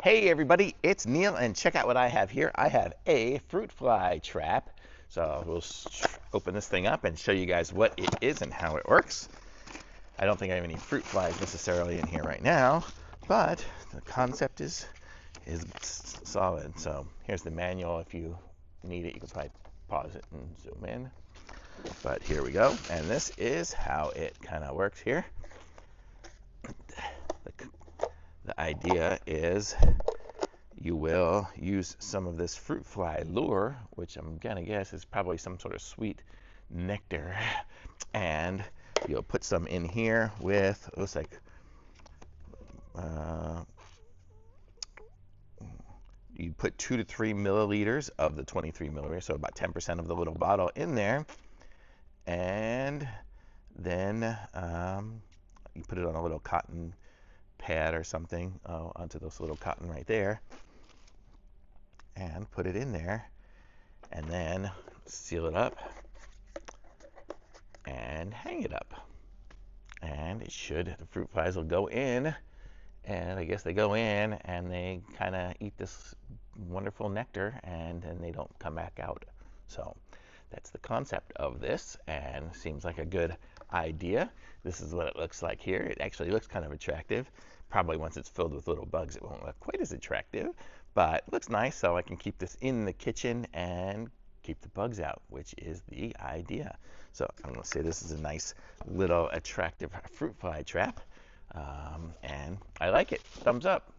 Hey everybody, it's Neil, and check out what I have here. I have a fruit fly trap. So we'll open this thing up and show you guys what it is and how it works. I don't think I have any fruit flies necessarily in here right now, but the concept is solid. So here's the manual. If you need it, you can probably pause it and zoom in. But here we go, and this is how it kind of works here. The idea is you will use some of this fruit fly lure, which I'm gonna guess is probably some sort of sweet nectar, and you'll put some in here with, it looks like, uh, you put 2 to 3 milliliters of the 23 milliliters, so about 10% of the little bottle in there, and then you put it on a little cotton pad or something, onto this little cotton right there, and put it in there, and then seal it up and hang it up. And it should, the fruit flies will go in, and I guess they go in and they kind of eat this wonderful nectar, and then they don't come back out. So that's the concept of this, and seems like a good idea. This is what it looks like here. It actually looks kind of attractive. Probably once it's filled with little bugs, it won't look quite as attractive, but it looks nice, so I can keep this in the kitchen and keep the bugs out, which is the idea. So I'm going to say this is a nice little attractive fruit fly trap, and I like it. Thumbs up.